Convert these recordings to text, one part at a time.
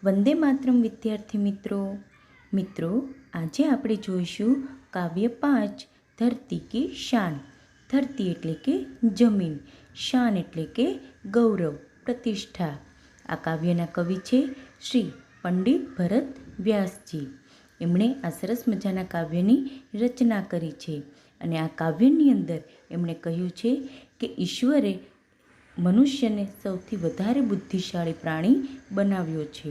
વંદે માતરમ વિદ્યાર્થી મિત્રો, આજે આપણે જોઈશું કાવ્ય 5 ધરતી કી શાન. ધરતી એટલે કે જમીન, શાન એટલે કે ગૌરવ, પ્રતિષ્ઠા. આ કાવ્યના કવિ છે શ્રી પંડિત ભરત વ્યાસજી. એમણે આ સરસ મજાના કાવ્યની રચના કરી છે અને આ કાવ્યની અંદર એમણે કહ્યું છે કે ઈશ્વરે મનુષ્યને સૌથી વધારે બુદ્ધિશાળી પ્રાણી બનાવ્યો છે.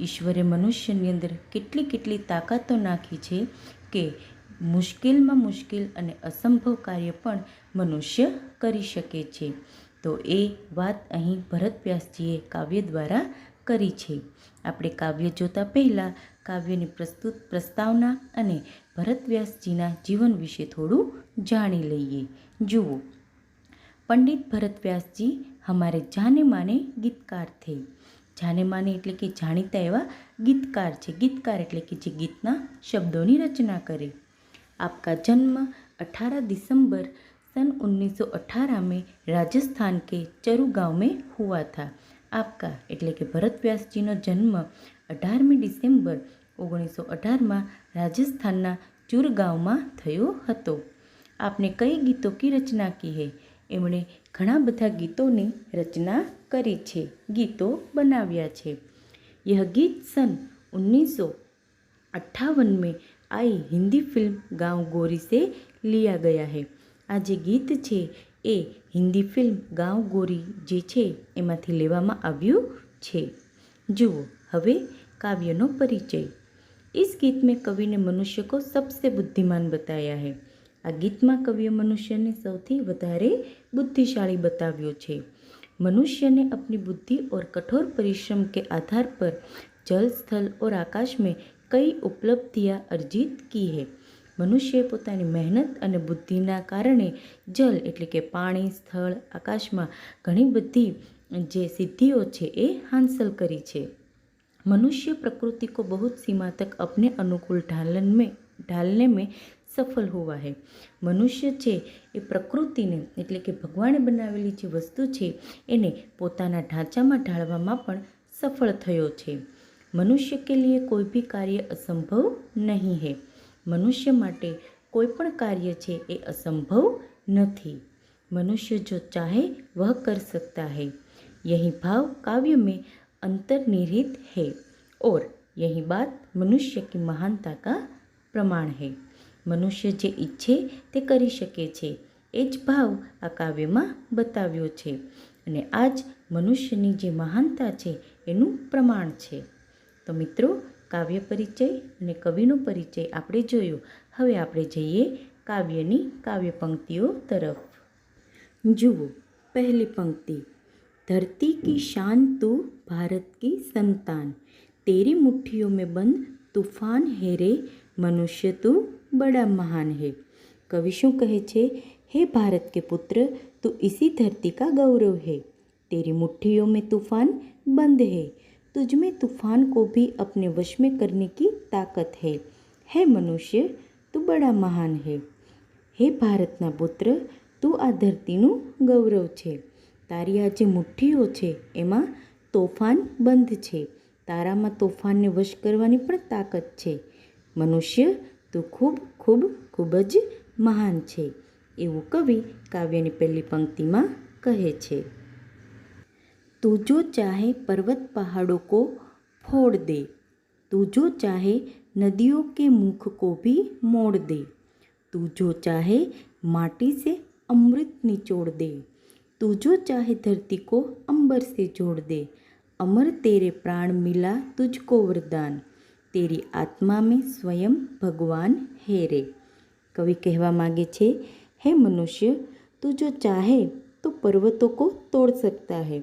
ઈશ્વરે મનુષ્યની અંદર કેટલી તાકાતો નાખી છે કે મુશ્કેલમાં મુશ્કેલ અને અસંભવ કાર્ય પણ મનુષ્ય કરી શકે છે. તો એ વાત અહીં ભરત વ્યાસજીએ કાવ્ય દ્વારા કરી છે. આપણે કાવ્ય જોતા પહેલાં કાવ્યની પ્રસ્તાવના અને ભરત વ્યાસજીના જીવન વિશે થોડું જાણી લઈએ. જુઓ, पंडित भरत व्यास जी हमारे जाने माने गीतकार थे. जाने माने એટલે કે જાણીતા એવા ગીતકાર છે. ગીતકાર એટલે કે જે ગીતના શબ્દોની રચના કરે. आपका जन्म 18 दिसंबर सन 1918 में राजस्थान के चरू गांव में हुआ था. आपका એટલે કે ભરત વ્યાસજીનો જન્મ 18મી ડિસેમ્બર 1918માં રાજસ્થાનના ચુર ગાંવમાં થયો હતો. आपने कई गीतों की रचना की है. એમણે ઘણા બધા ગીતોની રચના કરી છે, ગીતો બનાવ્યા છે. यह गीत सन 1958 में आई हिंदी फिल्म गाँव गोरी से लिया गया है. આ જે ગીત છે એ હિન્દી ફિલ્મ ગાँव गोरी જે છે એમાંથી લેવામાં આવ્યું છે. જુઓ હવે કાવ્યનો પરિચય. इस गीत में कवि ने मनुष्य को सबसे बुद्धिमान बताया है. આ ગીતમાં કવિએ મનુષ્યને સૌથી વધારે बुद्धिशाली बताव्यो छे. मनुष्य ने अपनी बुद्धि और कठोर परिश्रम के आधार पर जल, स्थल और आकाश में कई उपलब्धियां अर्जित की है. मनुष्य पोतानी मेहनत और बुद्धिना कारणे जल एटले के पाणी, स्थल, आकाश में घणी बधी जे सिद्धिओ छे ए हांसल करी छे. मनुष्य प्रकृति को बहुत सीमा तक अपने अनुकूल ढालने में सफल हुआ है. मनुष्य છે એ પ્રકૃતિને એટલે કે ભગવાને બનાવેલી જે વસ્તુ છે એને પોતાના ઢાંચામાં ઢાળવામાં પણ સફળ થયો છે. મનુષ્ય કે लिए कोई भी कार्य असंभव नहीं है. મનુષ્ય માટે કોઈ પણ કાર્ય છે એ અસંભવ નથી. मनुष्य जो चाहे वह कर सकता है. यही भाव काव्य में अंतर्निहित है और यही बात मनुष्य की महानता का प्रमाण है. મનુષ્ય જે ઈચ્છે તે કરી શકે છે એ જ ભાવ આ કાવ્યમાં બતાવ્યો છે અને આ જ મનુષ્યની જે મહાનતા છે એનું પ્રમાણ છે. તો મિત્રો, કાવ્ય પરિચય અને કવિનો પરિચય આપણે જોયો. હવે આપણે જઈએ કાવ્યની કાવ્ય પંક્તિઓ તરફ. જુઓ, પહેલી પંક્તિ. धरती की शान तू भारत की संतान, तेरी मुट्ठियों में बंद तूफान है रे, मनुष्य तू बड़ा महान है. कवि शू कहे छे? हे भारत के पुत्र, तू इसी धरती का गौरव है. तेरी मुट्ठियों में तूफान बंद है. तुझ में तूफान को भी अपने वश में करने की ताकत है. हे मनुष्य, तू बड़ा महान है. हे भारतना पुत्र, तू आ धरतीનું ગૌરવ છે. તારી આ જે મુઠ્ઠીઓ છે એમાં તોફાન બંધ છે. તારામાં તોફાનને વશ કરવાની પણ તાકાત છે. મનુષ્ય, તું ખૂબ જ મહાન છે. એવું કવિ કાવ્યની પહેલી પંક્તિમાં કહે છે. તું જો ચાહે पर्वत पहाड़ों को फोड़ दे, तू जो चाहे नदियों के मुख को भी मोड़ दे, तू जो चाहे माटी से अमृत निचोड़ दे, तू जो चाहे धरती को अंबर से जोड़ दे, अमर तेरे प्राण मिला तुझको वरदान, तेरी आत्मा में स्वयं भगवान है रे. कवि कहवा मांगे छे, हे मनुष्य, तू जो चाहे तो पर्वतों को तोड़ सकता है.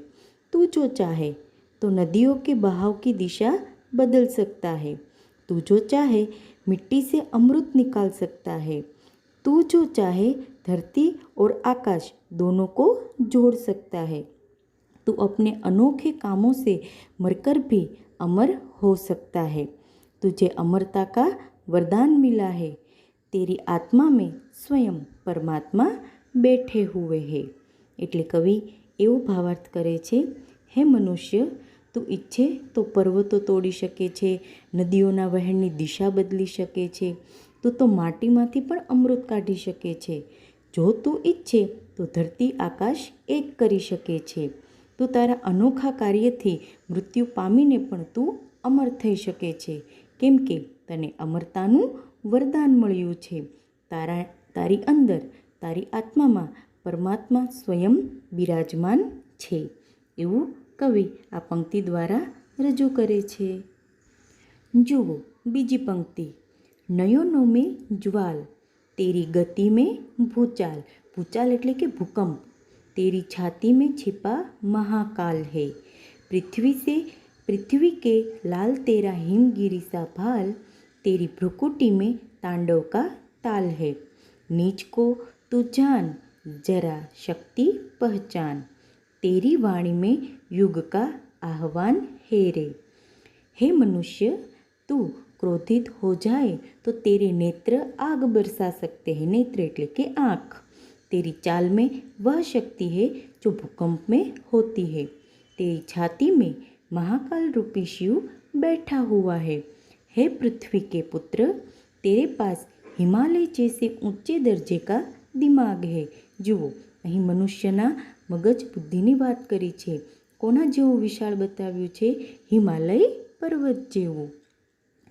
तू जो चाहे तो नदियों के बहाव की दिशा बदल सकता है. तू जो चाहे मिट्टी से अमृत निकाल सकता है. तू जो चाहे धरती और आकाश दोनों को जोड़ सकता है. तू अपने अनोखे कामों से मरकर भी अमर हो सकता है. तुझे अमरता का वरदान मिला है. तेरी आत्मा में स्वयं परमात्मा बैठे हुए हैं. એટલે કવિ એવો ભાવાર્થ કરે છે, હે મનુષ્ય, તું તું ઈચ્છે તો પર્વતો તોડી શકે છે, નદીઓના વહેણની દિશા બદલી શકે છે, તું તો માટીમાંથી પણ અમૃત કાઢી શકે છે. જો તું ઈચ્છે તો ધરતી આકાશ એક કરી શકે છે. તું તારા અનોખા કાર્યથી મૃત્યુ પામીને પણ તું અમર થઈ શકે છે, કેમ કે તને અમરતાનું વરદાન મળ્યું છે. તારી અંદર, તારી આત્મામાં પરમાત્મા સ્વયં બિરાજમાન છે, એવું કવિ આ પંક્તિ દ્વારા રજૂ કરે છે. જુઓ બીજી પંક્તિ. નયનો મેં જ્વાલ, તેરી ગતિ મેં ભૂચાલ. ભૂચાલ એટલે કે ભૂકંપ. तेरी छाती में छिपा महाकाल है, पृथ्वी के लाल तेरा हिमगिरी सा भाल, तेरी भ्रुकुटी में तांडव का ताल है. नीच को तू जान जरा शक्ति पहचान, तेरी वाणी में युग का आह्वान है रे. हे मनुष्य, तू क्रोधित हो जाए तो तेरे नेत्र आग बरसा सकते हैं. नेत्र એટલે કે आँख. तेरी चाल में वह शक्ति है जो भूकंप में होती है. तेरी छाती में महाकाल रूपी शिव बैठा हुआ है. हे पृथ्वी के पुत्र, तेरे पास हिमालय जैसे ऊंचे दर्जे का दिमाग है. જુઓ અહીં મનુષ્યના મગજ બુદ્ધિની વાત કરી છે. કોના જેવું વિશાળ બતાવ્યું છે? હિમાલય पर्वत જેવું.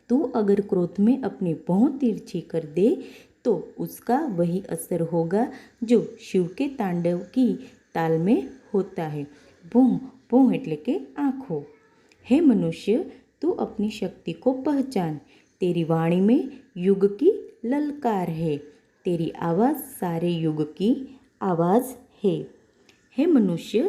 तू अगर क्रोध में अपनी भौं तिरछी कर दे तो उसका वही असर होगा जो शिव के तांडव की ताल में होता है. भौं भौं એટલે કે आँखों. हे मनुष्य, तू अपनी शक्ति को पहचान, तेरी वाणी में युग की ललकार है, तेरी आवाज़ सारे युग की आवाज़ है. हे मनुष्य,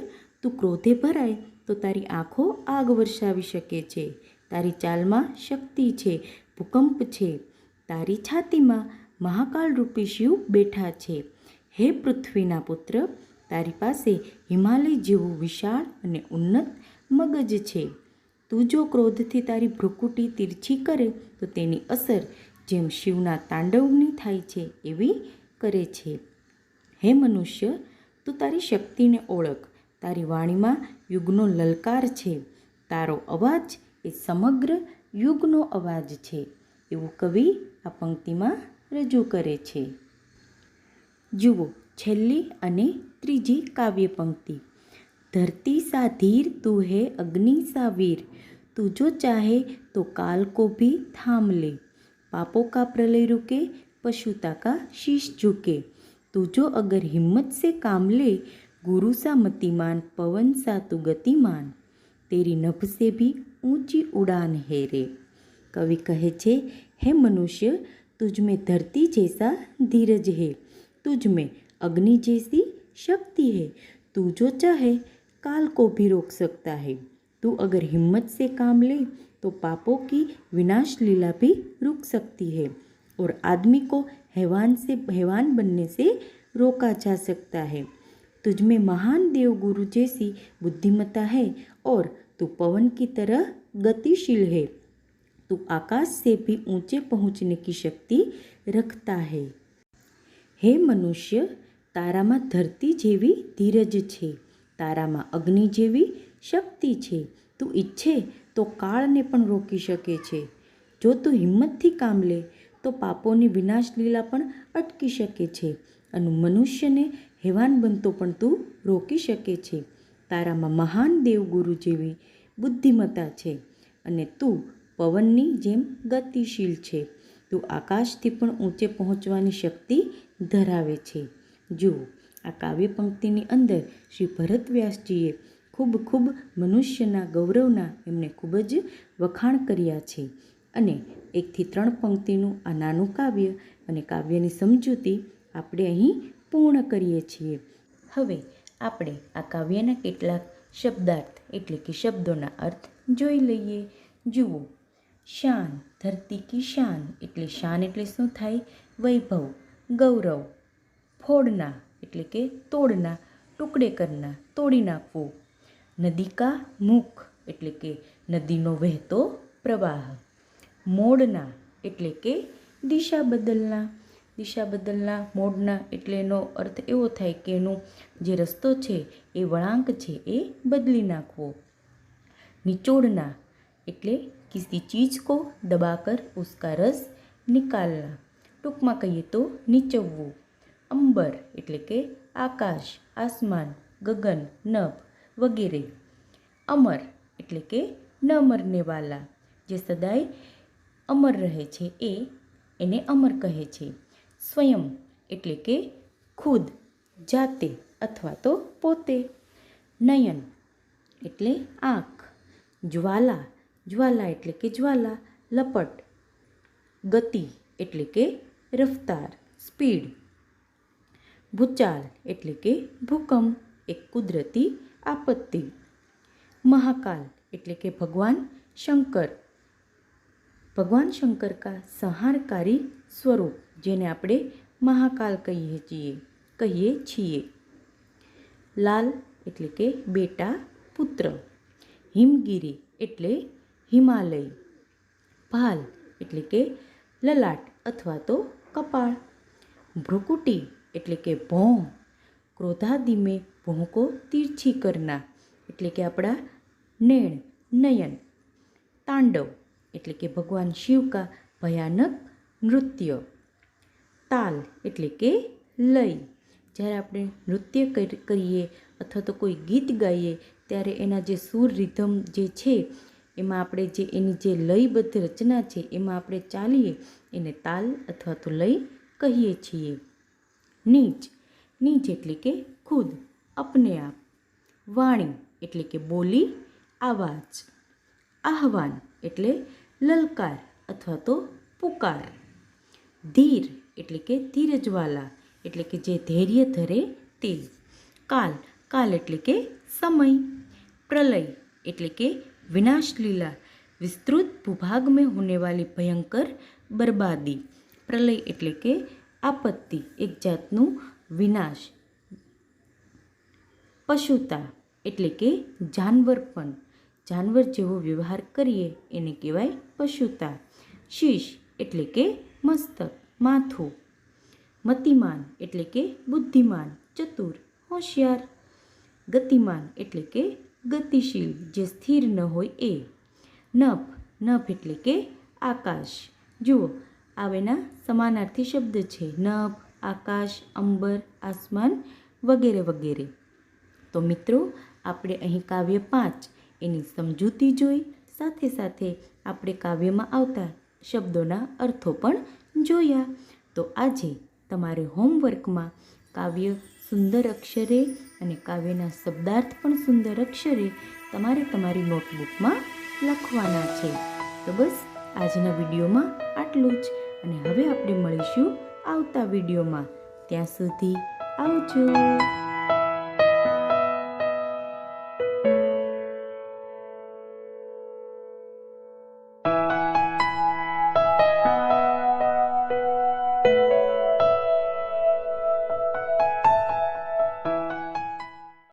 તું ક્રોધે ભરાય તો તારી આંખો આગ વર્ષાવી શકે છે, તારી ચાલમાં શક્તિ છે, ભૂકંપ છે, તારી છાતીમાં મહાકાળ રૂપી શિવ બેઠા છે. હે પૃથ્વીના પુત્ર, તારી પાસે હિમાલય જેવું વિશાળ અને ઉન્નત મગજ છે. તું જો ક્રોધથી તારી ભ્રુકુટી તીરછી કરે તો તેની અસર જેમ શિવના તાંડવની થાય છે એવી કરે છે. હે મનુષ્ય, તું તારી શક્તિને ઓળખ, તારી વાણીમાં યુગનો લલકાર છે, તારો અવાજ એ સમગ્ર યુગનો અવાજ છે, એવું કવિ આ પંક્તિમાં રજૂ કરે છે. જુઓ છેલ્લી અને ત્રીજી કાવ્ય પંક્તિ. धरती सा धीर तू है अग्नि सा वीर, तू जो चाहे तो काल को भी थाम ले, पापों का प्रलय रुके पशुता का शीश झुके, तू जो अगर हिम्मत से काम ले, गुरु सा मतिमान पवन सा तू गतिमान, तेरी नभ से भी ऊंची उड़ान है रे. कवि कहे छे, हे मनुष्य, तुझ में धरती जैसा धीरज है, तुझ में अग्नि जैसी शक्ति है, तू जो चाहे काल को भी रोक सकता है, तू अगर हिम्मत से काम ले तो पापों की विनाश लीला भी रुक सकती है और आदमी को हैवान बनने से रोका जा सकता है. तुझ में महान देव गुरु जैसी बुद्धिमत्ता है और तू पवन की तरह गतिशील है, तू आकाश से भी ऊंचे पहुंचने की शक्ति रखता है. हे मनुष्य, ताराમાં ધરતી જેવી ધીરજ છે, તારામાં અગ્નિ જેવી શક્તિ છે, તું ઈચ્છે તો કાળને પણ રોકી શકે છે. જો તું હિંમતથી કામ લે તો પાપોની વિનાશ લીલા પણ અટકી શકે છે અને મનુષ્યને હેવાન બનતો પણ તું રોકી શકે છે. તારામાં મહાન દેવગુરુ જેવી બુદ્ધિમત્તા છે અને તું પવનની જેમ ગતિશીલ છે, તું આકાશથી પણ ઊંચે પહોંચવાની શક્તિ ધરાવે છે. જુઓ આ કાવ્ય પંક્તિની અંદર શ્રી ભરત વ્યાસજીએ ખૂબ મનુષ્યના ગૌરવના એમને ખૂબ જ વખાણ કર્યા છે અને 1 થી 3 પંક્તિનું આ નાનું કાવ્ય અને કાવ્યની સમજૂતી આપણે અહીં પૂર્ણ કરીએ છીએ. હવે આપણે આ કાવ્યના કેટલાક શબ્દાર્થ એટલે કે શબ્દોના અર્થ જોઈ લઈએ. જુઓ શાન, ધરતી કી શાન એટલે શાન એટલે શું થાય? વૈભવ, ગૌરવ. फोड़ना એટલે કે તોડના, ટુકડે કરના, તોડી નાખવું. નદી કા મુખ એટલે કે નદીનો વહેતો પ્રવાહ. મોડના એટલે કે દિશા બદલના, મોડના એટલે એનો અર્થ એવો થાય કે એનો જે રસ્તો છે એ વળાંક છે એ બદલી નાખવો. निचोड़ना એટલે किसी चीज़ को दबाकर उसका रस निकालना। टूंकमां कहीए तो નીચવવું। अंबर એટલે કે આકાશ, આસમાન, ગગન, નભ વગેરે। અમર એટલે કે ન મરને વાલા, જે સદાય અમર રહે છે એને અમર કહે છે। સ્વયં એટલે કે ખુદ, જાતે અથવા તો પોતે। નયન એટલે આંખ। જ્વાલા, જ્વાલા એટલે કે જ્વાલા, લપટ। ગતિ એટલે કે રફતાર, સ્પીડ। ભૂચાલ એટલે કે ભૂકંપ, એક કુદરતી આપત્તિ। महाकाल એટલે કે ભગવાન શંકર, ભગવાન શંકર કા સંહારકારી સ્વરૂપ, જેને આપણે મહાકાલ કહીએ છીએ। લાલ એટલે કે બેટા, પુત્ર। હિમગીરી એટલે હિમાલય। ભાલ એટલે કે લલાટ અથવા તો કપાળ। ભ્રુકુટી એટલે કે ભોં। क्रोधादि में भों को तिरछी करना એટલે કે આપણા નયન। તાંડવ એટલે કે ભગવાન શિવ કા ભયાનક નૃત્ય। તાલ એટલે કે લય, જ્યારે આપણે નૃત્ય કરીએ અથવા તો કોઈ ગીત ગાઈએ ત્યારે એના જે સૂર રિધમ જે છે એમાં આપણે જે એની જે લયબદ્ધ રચના છે એમાં આપણે ચાલીએ એને તાલ અથવા તો લય કહીએ છીએ। નીચ, નીચ એટલે કે ખુદ, અપને આપ। વાણી એટલે કે બોલી, આવાજ। આહવાન એટલે લલકાર અથવા તો પુકાર। ધીર એટલે કે ધીરજવાલા, એટલે કે જે ધૈર્ય ધરે તે। કાલ, કાલ એટલે કે સમય। प्रलय એટલે કે विनाश लीला, विस्तृत भूभाग में होने वाली भयंकर बर्बादी। प्रलय એટલે કે આપત્તિ, એક જાતનું વિનાશ। પશુતા એટલે કે જાનવરપણ, જાનવર જેવો વ્યવહાર કરીએ એને કહેવાય પશુતા। શીશ એટલે કે મસ્તક, માથું। મતિમાન એટલે કે બુદ્ધિમાન, ચતુર, હોશિયાર। ગતિમાન એટલે કે ગતિશીલ, જે સ્થિર ન હોય એ। નભ, નભ એટલે કે આકાશ। જુઓ આવેના સમાનાર્થી શબ્દ છે નભ, આકાશ, અંબર, આસમાન વગેરે વગેરે। તો મિત્રો આપણે અહીં કાવ્ય 5 એની સમજૂતી જોઈ, સાથે સાથે આપણે કાવ્યમાં આવતા શબ્દોના અર્થો પણ જોયા। તો આજે તમારે હોમવર્કમાં કાવ્ય સુંદર અક્ષરે અને કાવ્યના શબ્દાર્થ પણ સુંદર અક્ષરે તમારે તમારી નોટબુકમાં લખવાના છે। તો બસ આજના વિડીયોમાં આટલું જ, અને હવે આપણે મળીશું આવતા વિડીયોમાં। ત્યાં સુધી આવજો।